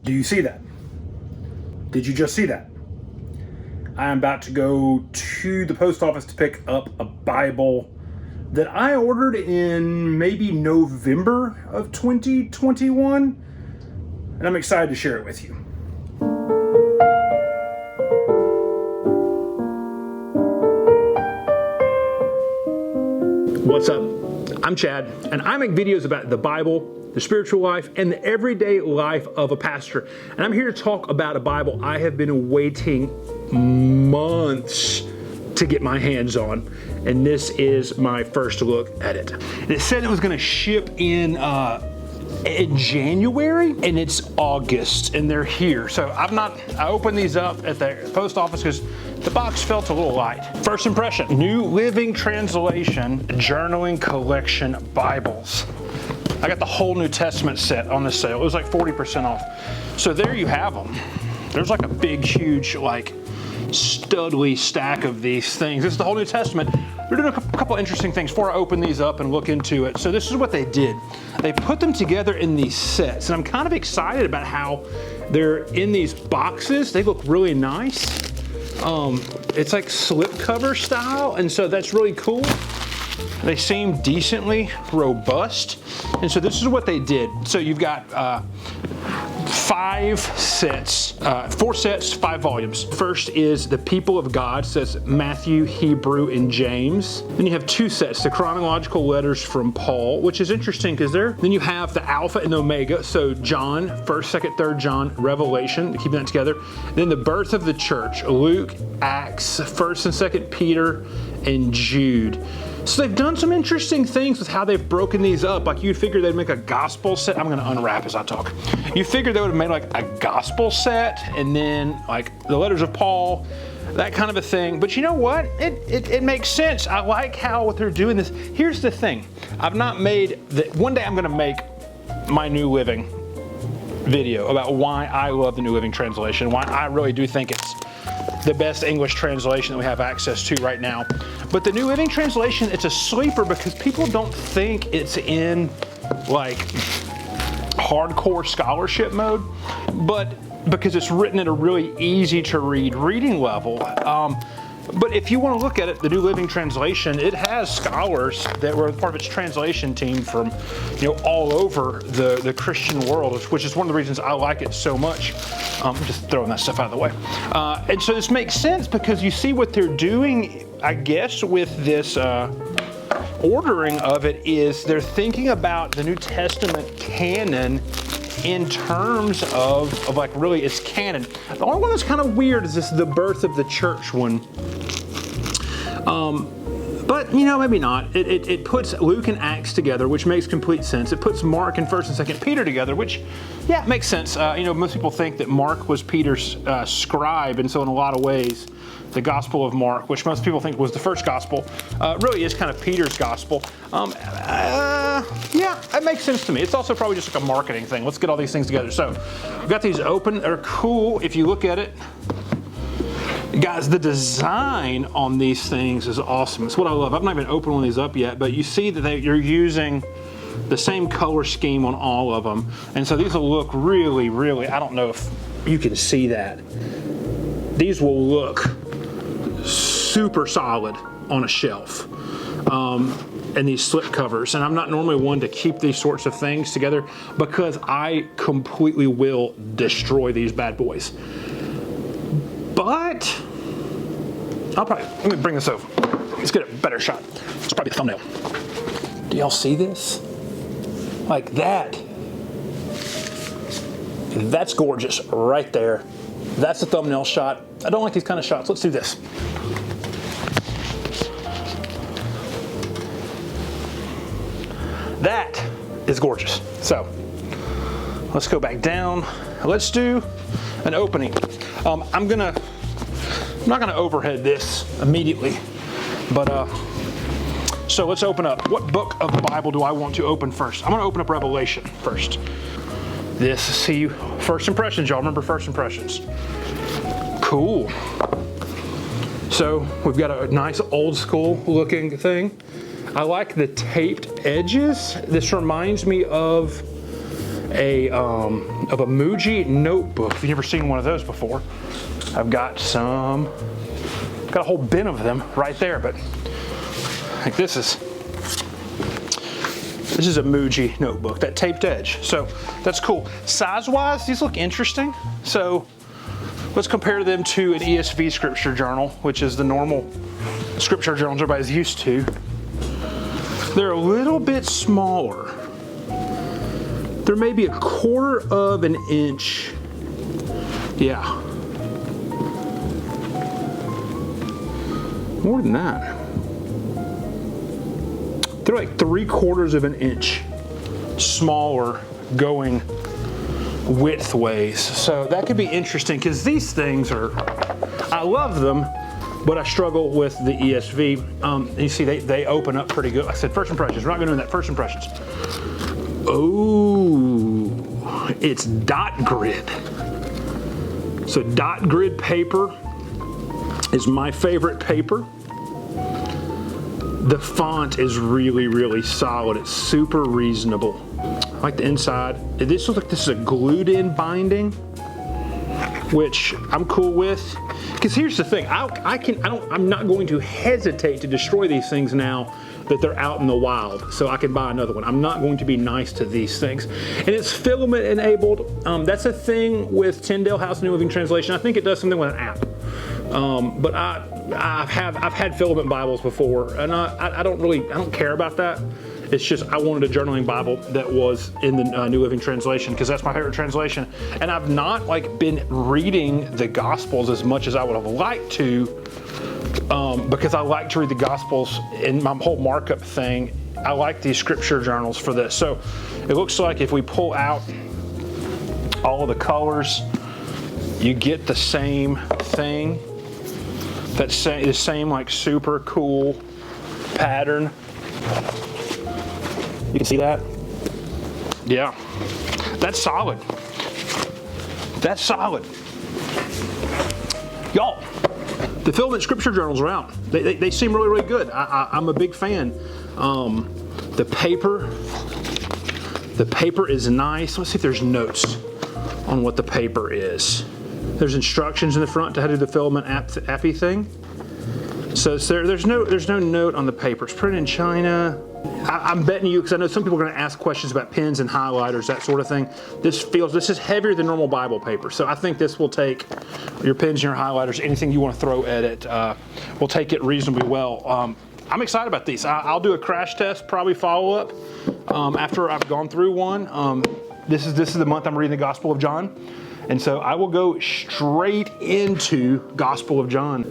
Do you see that? Did you just see that? I am about to go to the post office to pick up a Bible that I ordered in maybe November of 2021, and I'm excited to share it with you. What's up? I'm Chad, and I make videos about the Bible, the spiritual life, and the everyday life of a pastor. And I'm here to talk about a Bible I have been waiting months to get my hands on. And this is my first look at it. And it said it was going to ship in January, and it's August, and they're here. So I opened these up at the post office because the box felt a little light. First impression, New Living Translation Journaling Collection Bibles. I got the whole New Testament set on this sale. It was like 40% off. So there you have them. There's like a big, huge, like studly stack of these things. This is the whole New Testament. We're doing a couple interesting things before I open these up and look into it. So this is what they did. They put them together in these sets, and I'm kind of excited about how they're in these boxes. They look really nice. It's like slipcover style, and so that's really cool. They seem decently robust, and so this is what they did. So you've got 5 sets, 4 sets, 5 volumes. First is the People of God, says Matthew, Hebrew, and James. Then you have 2 sets, the chronological letters from Paul, which is interesting because then you have the Alpha and Omega, so John, 1st, 2nd, 3rd John, Revelation, keeping that together. Then the birth of the church, Luke, Acts, 1st and 2nd Peter, and Jude. So they've done some interesting things with how they've broken these up. Like you'd figure they'd make a gospel set. I'm gonna unwrap as I talk. You figure they would have made like a gospel set and then like the letters of Paul, that kind of a thing. But you know what? It makes sense. I like how they're doing this. Here's the thing. I've not made, one day I'm gonna make my New Living video about why I love the New Living Translation, why I really do think it's the best English translation that we have access to right now. But the New Living Translation, it's a sleeper because people don't think it's in like hardcore scholarship mode, but because it's written at a really easy to read reading level. But if you want to look at it, the New Living Translation, it has scholars that were part of its translation team from, all over the Christian world, which is one of the reasons I like it so much. Just throwing that stuff out of the way. And so this makes sense because you see what they're doing, I guess, with this ordering of it is they're thinking about the New Testament canon in terms of like really its canon. The only one that's kind of weird is this the birth of the church one. But maybe not. It puts Luke and Acts together, which makes complete sense. It puts Mark and 1st and 2nd Peter together, which, yeah, makes sense. Most people think that Mark was Peter's scribe, and so in a lot of ways, the Gospel of Mark, which most people think was the first gospel, really is kind of Peter's gospel. Yeah, it makes sense to me. It's also probably just like a marketing thing. Let's get all these things together. So, we've got these open. They're cool if you look at it. Guys, the design on these things is awesome. It's what I love. I've not even opened one of these up yet, but you see that you're using the same color scheme on all of them. And so these will look really, really, I don't know if you can see that. These will look super solid on a shelf. And these slip covers. And I'm not normally one to keep these sorts of things together because I completely will destroy these bad boys. But let me bring this over. Let's get a better shot. It's probably the thumbnail. Do y'all see this? Like that. That's gorgeous right there. That's the thumbnail shot. I don't like these kind of shots. Let's do this. That is gorgeous. So let's go back down. Let's do an opening. I'm not gonna overhead this immediately, but so let's open up. What book of the Bible do I want to open first? I'm gonna open up Revelation first. See, first impressions, y'all remember first impressions. Cool. So we've got a nice old school looking thing. I like the taped edges. This reminds me of of a Muji notebook. If you've never seen one of those before, I've got a whole bin of them right there, but like this is a Muji notebook, that taped edge. So that's cool. Size-wise, these look interesting. So let's compare them to an ESV Scripture Journal, which is the normal Scripture Journals everybody's used to. They're a little bit smaller. They're maybe a quarter of an inch. Yeah. More than that. They're like 3/4 of an inch smaller going widthways. So that could be interesting because these things I love them, but I struggle with the ESV. You see, they open up pretty good. Like I said, first impressions. We're not going to do that. First impressions. Oh, it's dot grid. So dot grid paper is my favorite paper. The font is really, really solid. It's super reasonable. I like the inside. This looks like this is a glued-in binding, which I'm cool with. Because here's the thing, I'm not going to hesitate to destroy these things now that they're out in the wild, so I can buy another one. I'm not going to be nice to these things. And it's filament enabled. That's a thing with Tyndale House New Living Translation. I think it does something with an app. But I've had filament Bibles before, and I don't care about that. It's just I wanted a journaling Bible that was in the New Living Translation because that's my favorite translation. And I've not been reading the Gospels as much as I would have liked to, because I like to read the Gospels in my whole markup thing. I like these Scripture Journals for this. So it looks like if we pull out all of the colors, you get the same thing. The same like super cool pattern. You can see that? Yeah. That's solid. That's solid. Y'all, the Filament Scripture Journals are out. They seem really, really good. I'm a big fan. The paper is nice. Let's see if there's notes on what the paper is. There's instructions in the front to how to do the filament appy thing. So there's no note on the paper. It's printed in China. I'm betting you, because I know some people are going to ask questions about pens and highlighters, that sort of thing. This is heavier than normal Bible paper. So I think this will take your pens and your highlighters, anything you want to throw at it, will take it reasonably well. I'm excited about these. I'll do a crash test, probably follow up after I've gone through one. This is the month I'm reading the Gospel of John. And so I will go straight into Gospel of John.